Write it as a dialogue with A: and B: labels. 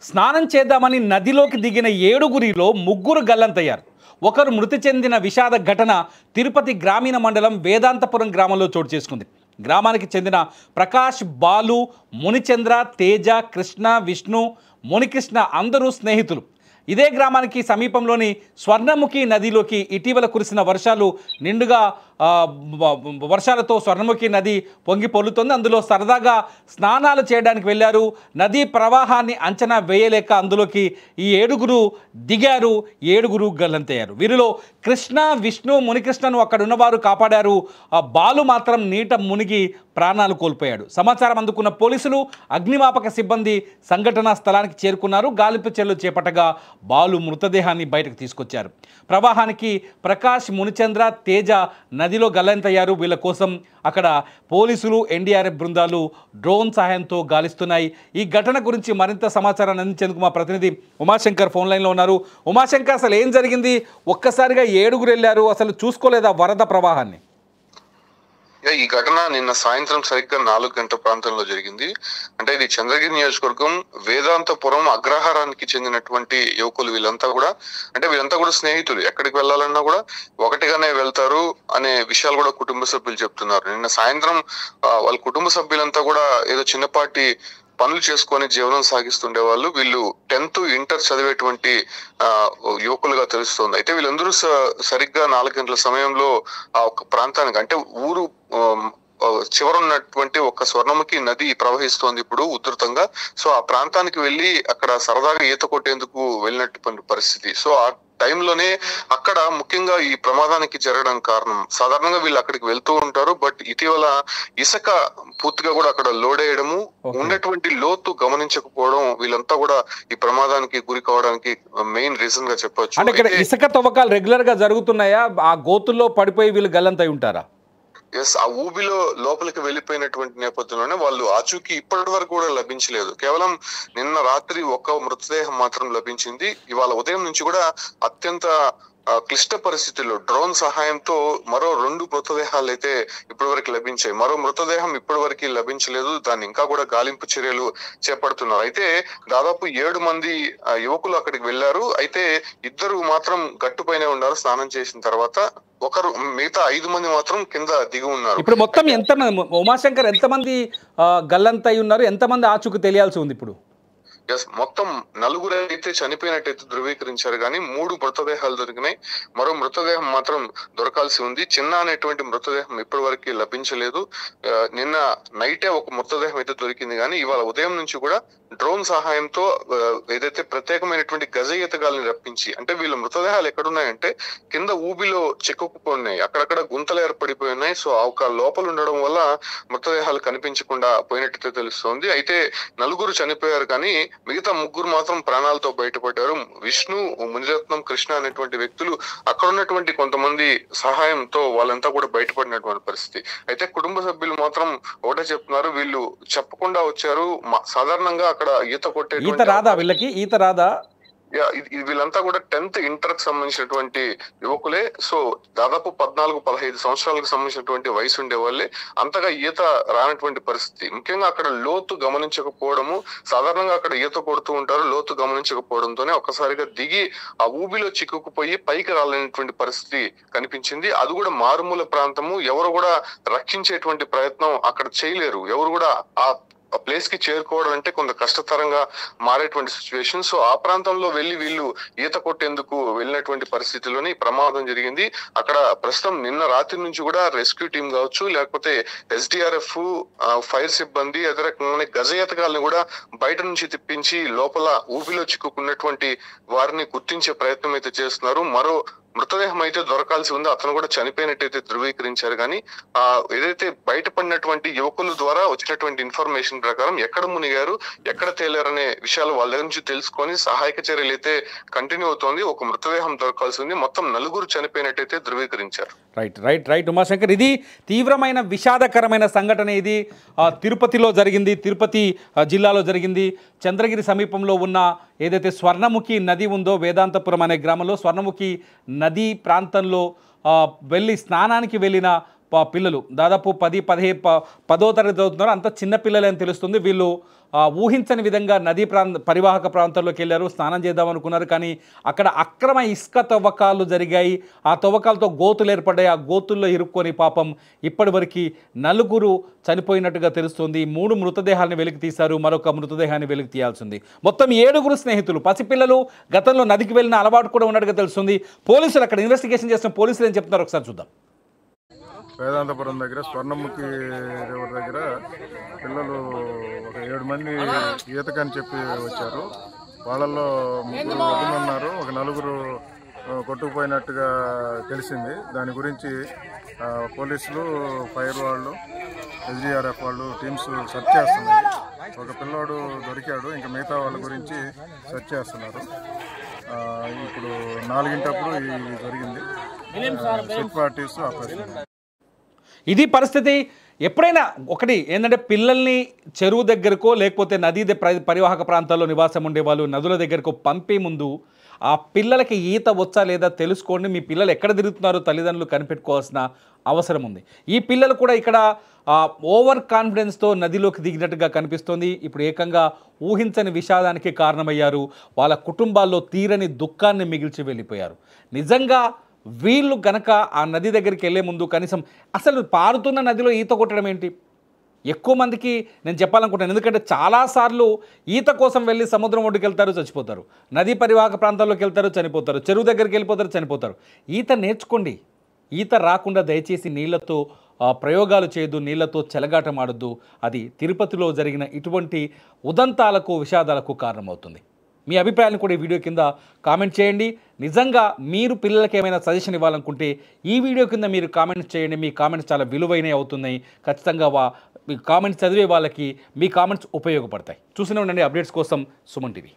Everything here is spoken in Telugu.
A: స్నానం చేద్దామని నదిలోకి దిగిన ఏడుగురిలో ముగ్గురు గల్లంతయ్యారు. ఒకరు మృతి చెందిన విషాద ఘటన తిరుపతి గ్రామీణ మండలం వేదాంతపురం గ్రామంలో చోటు చేసుకుంది. గ్రామానికి చెందిన ప్రకాష్, బాలు, మునిచంద్ర, తేజ, కృష్ణ, విష్ణు, మునికృష్ణ అందరూ స్నేహితులు. ఇదే గ్రామానికి సమీపంలోని స్వర్ణముఖి నదిలోకి ఇటీవల కురిసిన వర్షాలతో స్వర్ణముఖి నది పొంగి పొర్లుతోంది. అందులో సరదాగా స్నానాలు చేయడానికి వెళ్ళారు. నదీ ప్రవాహాన్ని అంచనా వేయలేక అందులోకి ఈ ఏడుగురు దిగారు. ఏడుగురు గల్లంతయ్యారు. వీరిలో కృష్ణ, విష్ణు, మునికృష్ణను అక్కడ ఉన్నవారు కాపాడారు. బాలు మాత్రం నీట మునిగి ప్రాణాలు కోల్పోయాడు. సమాచారం అందుకున్న పోలీసులు, అగ్నిమాపక సిబ్బంది సంఘటనా స్థలానికి చేరుకున్నారు. గాలింపు చర్యలు చేపట్టగా బాలు మృతదేహాన్ని బయటకు తీసుకొచ్చారు. ప్రవాహానికి ప్రకాష్, మునిచంద్ర, తేజ నదిలో గల్లంతయ్యారు. వీళ్ళ కోసం అక్కడ పోలీసులు, ఎన్డీఆర్ఎఫ్ బృందాలు డ్రోన్ సహాయంతో గాలిస్తున్నాయి. ఈ ఘటన గురించి మరింత సమాచారాన్ని అందించేందుకు మా ప్రతినిధి ఉమాశంకర్ ఫోన్ లైన్లో ఉన్నారు. ఉమాశంకర్, అసలు ఏం జరిగింది? ఒక్కసారిగా ఏడుగురు వెళ్ళారు, అసలు చూసుకోలేదా వరద ప్రవాహాన్ని?
B: ఈ ఘటన నిన్న సాయంత్రం సరిగ్గా 4 గంటల ప్రాంతంలో జరిగింది. అంటే ఇది చంద్రగిరి నియోజకవర్గం వేదాంతపురం అగ్రహారానికి చెందినటువంటి యువకులు. వీళ్ళంతా కూడా స్నేహితులు. ఎక్కడికి వెళ్ళాలన్నా కూడా ఒకటిగానే వెళ్తారు అనే విషయాలు కూడా కుటుంబ సభ్యులు చెప్తున్నారు. నిన్న సాయంత్రం వాళ్ళ కుటుంబ సభ్యులంతా కూడా ఏదో చిన్నపాటి పనులు చేసుకొని జీవనం సాగిస్తుండే వాళ్ళు. వీళ్ళు 10th ఇంటర్ చదివేటువంటి యువకులుగా తెలుస్తోంది. అయితే వీళ్ళందరూ సరిగ్గా 4 గంటల సమయంలో ఆ ఒక ప్రాంతానికి, అంటే ఊరు చివరున్నటువంటి ఒక స్వర్ణముఖి నది ప్రవహిస్తోంది ఇప్పుడు ఉధృతంగా. సో ఆ ప్రాంతానికి వెళ్ళి అక్కడ సరదాగా ఈత కొట్టేందుకు వెళ్ళినటువంటి పరిస్థితి. సో ఆ టైంలోనే అక్కడ ముఖ్యంగా ఈ ప్రమాదానికి జరగడానికి కారణం, సాధారణంగా వీళ్ళు అక్కడికి వెళ్తూ ఉంటారు, బట్ ఇటీవల ఇసుక పూర్తిగా కూడా అక్కడ లోడ్ అయ్యడము, ఉన్నటువంటి లోతు గమనించకపోవడం వీళ్ళంతా కూడా ఈ ప్రమాదానికి గురి కావడానికి మెయిన్ రీజన్ గా చెప్పొచ్చు.
A: అంటే ఇక్కడ ఇసుక తవ్వకాలు రెగ్యులర్ గా జరుగుతున్నాయా? ఆ గోతుల్లో పడిపోయి వీళ్ళు గల్లంతై ఉంటారా?
B: ఆ ఊబిలో లోపలికి వెళ్ళిపోయినటువంటి నేపథ్యంలోనే వాళ్ళు ఆచూకీ ఇప్పటి వరకు కూడా లభించలేదు. కేవలం నిన్న రాత్రి ఒక మృతదేహం మాత్రం లభించింది. ఇవాళ ఉదయం నుంచి కూడా అత్యంత క్లిష్ట పరిస్థితుల్లో డ్రోన్ సహాయంతో మరో 2 మృతదేహాలు అయితే ఇప్పటి వరకు లభించాయి. మరో మృతదేహం ఇప్పటి వరకు లభించలేదు. దాన్ని ఇంకా కూడా గాలింపు చర్యలు చేపడుతున్నారు. అయితే దాదాపు 7 మంది యువకులు అక్కడికి వెళ్లారు. అయితే 2 మాత్రం గట్టుపైనే ఉన్నారు స్నానం చేసిన తర్వాత. మిగతా 5 మంది మాత్రం కింద దిగి ఉన్నారు.
A: ఇప్పుడు మొత్తం ఉమాశంకర్ ఎంతమంది గల్లంతై ఉన్నారు? ఎంతమంది ఆచూకు తెలియాల్సి ఉంది ఇప్పుడు?
B: మొత్తం 4 అయితే చనిపోయినట్టయితే ధృవీకరించారు, కానీ 3 మృతదేహాలు దొరికినాయి. మరో మృతదేహం మాత్రం దొరకాల్సి ఉంది. చిన్న అనేటువంటి మృతదేహం ఇప్పటి వరకు లభించలేదు. నిన్న నైటే ఒక మృతదేహం అయితే దొరికింది, కానీ ఇవాళ ఉదయం నుంచి కూడా డ్రోన్ సహాయంతో ఏదైతే ప్రత్యేకమైనటువంటి గజ ఈతగాల్ని రప్పించి, అంటే వీళ్ళ మృతదేహాలు ఎక్కడున్నాయంటే కింద ఊబిలో చిక్కుకుపోయినాయి, అక్కడక్కడ గుంతలు ఏర్పడిపోయి ఉన్నాయి. సో ఆ ఒక లోపల ఉండడం వల్ల మృతదేహాలు కనిపించకుండా పోయినట్టయితే తెలుస్తోంది. అయితే 4 చనిపోయారు, కానీ మిగతా 3 మాత్రం ప్రాణాలతో బయటపడ్డారు. విష్ణు, మునిరత్నం, కృష్ణ అనేటువంటి వ్యక్తులు అక్కడ ఉన్నటువంటి కొంతమంది సహాయంతో వాళ్ళంతా కూడా బయటపడినటువంటి పరిస్థితి. అయితే కుటుంబ సభ్యులు మాత్రం ఒకటే చెప్తున్నారు, వీళ్ళు చెప్పకుండా వచ్చారు. సాధారణంగా అక్కడ
A: ఈత రాదా వీళ్ళకి? ఈత రాదా?
B: వీళ్ళంతా కూడా 10th ఇంటర్ కి సంబంధించినటువంటి యువకులే. సో దాదాపు 14-15 సంవత్సరాలకు సంబంధించినటువంటి వయసు ఉండే వాళ్ళే. అంతగా ఈత రానటువంటి పరిస్థితి. ముఖ్యంగా అక్కడ లోతు గమనించకపోవడము, సాధారణంగా అక్కడ ఈత కొడుతూ ఉంటారు, లోతు గమనించకపోవడంతోనే ఒక్కసారిగా దిగి ఆ ఊబిలో చిక్కుకుపోయి పైకి రాలేనటువంటి పరిస్థితి కనిపించింది. అది కూడా మారుమూల ప్రాంతము, ఎవరు కూడా రక్షించేటువంటి ప్రయత్నం అక్కడ చేయలేరు. ఎవరు కూడా ఆ ప్లేస్ కి చేరుకోవడం అంటే కొంత కష్టతరంగా మారేటువంటి సిచ్యువేషన్. సో ఆ ప్రాంతంలో వెళ్ళి వీళ్ళు ఈత కొట్టేందుకు వెళ్ళినటువంటి పరిస్థితిలోనే ఈ ప్రమాదం జరిగింది. అక్కడ ప్రస్తుతం నిన్న రాత్రి నుంచి కూడా రెస్క్యూ టీం కావచ్చు, లేకపోతే ఎస్డిఆర్ఎఫ్, ఫైర్ సిబ్బంది, అదే రకంగానే గజ ఈతగాల్ని కూడా బయట నుంచి తిప్పించి లోపల ఊబిలో చిక్కుకున్నటువంటి వారిని గుర్తించే ప్రయత్నం అయితే చేస్తున్నారు. మరో మృతదేహం అయితే దొరకాల్సి ఉంది, అతను కూడా చనిపోయినట్టయితే ధృవీకరించారు. కానీ ఏదైతే బయటపడినటువంటి యువకుల ద్వారా వచ్చినటువంటి ఇన్ఫర్మేషన్ ప్రకారం ఎక్కడ మునిగారు, ఎక్కడ తేలారనే విషయాలు వాళ్ళ దగ్గర నుంచి తెలుసుకొని సహాయక చర్యలు అయితే కంటిన్యూ అవుతోంది. ఒక మృతదేహం దొరకాల్సి ఉంది. మొత్తం 4 చనిపోయినట్టయితే ధృవీకరించారు.
A: రైట్ ఉమాశంకర్, ఇది తీవ్రమైన విషాదకరమైన సంఘటన. ఇది తిరుపతిలో జరిగింది, తిరుపతి జిల్లాలో జరిగింది. చంద్రగిరి సమీపంలో ఉన్న ఏదైతే స్వర్ణముఖి నది ఉందో, వేదాంతపురం అనే గ్రామంలో స్వర్ణముఖి నది ప్రాంతంలో వెళ్ళి స్నానానికి వెళ్ళిన పిల్లలు దాదాపు 10వ తరగతి చదువుతున్నారు. అంత చిన్న పిల్లలే అని తెలుస్తుంది. వీళ్ళు ఊహించని విధంగా నదీ పరివాహక ప్రాంతాల్లోకి వెళ్ళారు, స్నానం చేద్దాం అనుకున్నారు. కానీ అక్కడ అక్రమ ఇసుక తవ్వకాలు జరిగాయి. ఆ తవ్వకాలతో గోతులు ఏర్పడ్డాయి. ఆ గోతుల్లో ఇరుక్కొని పాపం ఇప్పటివరకు 4 చనిపోయినట్టుగా తెలుస్తుంది. 3 మృతదేహాలను వెలికి తీశారు, మరొక మృతదేహాన్ని వెలికి తీయాల్సింది. మొత్తం 7 స్నేహితులు, పసిపిల్లలు, గతంలో నదికి వెళ్ళిన అలవాటు కూడా ఉన్నట్టుగా తెలుస్తుంది. పోలీసులు అక్కడ ఇన్వెస్టిగేషన్ చేస్తున్న పోలీసులు ఏం చెప్తున్నారు ఒకసారి చూద్దాం.
C: వేదాంతపురం దగ్గర స్వర్ణముఖి రివర్ దగ్గర పిల్లలు ఒక 7 మంది ఈతకని చెప్పి వచ్చారు. వాళ్ళల్లో 3 వదిలిన్నారు, ఒక 4 కొట్టుకుపోయినట్టుగా తెలిసింది. దాని గురించి పోలీసులు, ఫైర్ వాళ్ళు, ఎస్డీఆర్ఎఫ్ వాళ్ళు టీమ్స్ సెర్చ్ చేస్తున్నారు. ఒక పిల్లోడు దొరికాడు, ఇంకా మిగతా వాళ్ళ గురించి సెర్చ్ చేస్తున్నారు. ఇప్పుడు 4 ఇది జరిగింది. Set parties operation.
A: ఇది పరిస్థితి. ఎప్పుడైనా ఒకటి ఏంటంటే పిల్లల్ని చెరువు దగ్గరకో లేకపోతే నదీ పరివాహక ప్రాంతాల్లో నివాసం ఉండేవాళ్ళు నదుల దగ్గరకు పంపే ముందు ఆ పిల్లలకి ఈత వచ్చా లేదా తెలుసుకోండి. మీ పిల్లలు ఎక్కడ తిరుగుతున్నారో తల్లిదండ్రులు కనిపెట్టుకోవాల్సిన అవసరం ఉంది. ఈ పిల్లలు కూడా ఇక్కడ ఓవర్ కాన్ఫిడెన్స్తో నదిలోకి దిగినట్టుగా కనిపిస్తోంది. ఇప్పుడు ఏకంగా ఊహించని విషాదానికి కారణమయ్యారు. వాళ్ళ కుటుంబాల్లో తీరని దుఃఖాన్ని మిగిల్చి వెళ్ళిపోయారు. నిజంగా వీళ్ళు కనుక ఆ నది దగ్గరికి వెళ్ళే ముందు కనీసం అసలు పారుతున్న నదిలో ఈత కొట్టడం ఏంటి? ఎక్కువ మందికి నేను చెప్పాలనుకుంటాను. ఎందుకంటే చాలాసార్లు ఈత కోసం వెళ్ళి సముద్రం ఒడ్డుకి వెళ్తారు, చచ్చిపోతారు. నదీ పరివాహక ప్రాంతాల్లోకి వెళ్తారు, చనిపోతారు. చెరువు దగ్గరికి వెళ్ళిపోతారు, చనిపోతారు. ఈత నేర్చుకోండి. ఈత రాకుండా దయచేసి నీళ్లతో ప్రయోగాలు చేయొద్దు, నీళ్లతో చెలగాటమాడొద్దు. అది తిరుపతిలో జరిగిన ఇటువంటి ఉదంతాలకు, విషాదాలకు కారణమవుతుంది. మీ అభిప్రాయాలను కూడా ఈ వీడియో కింద కామెంట్ చేయండి. నిజంగా మీరు పిల్లలకి ఏమైనా సజెషన్ ఇవ్వాలనుకుంటే ఈ వీడియో కింద మీరు కామెంట్స్ చేయండి. మీ కామెంట్స్ చాలా విలువైనవి అవుతున్నాయి. ఖచ్చితంగా మీ కామెంట్స్ చదివే వాళ్ళకి మీ కామెంట్స్ ఉపయోగపడతాయి. చూస్తూనే ఉండండి అప్డేట్స్ కోసం సుమన్ టీవీ.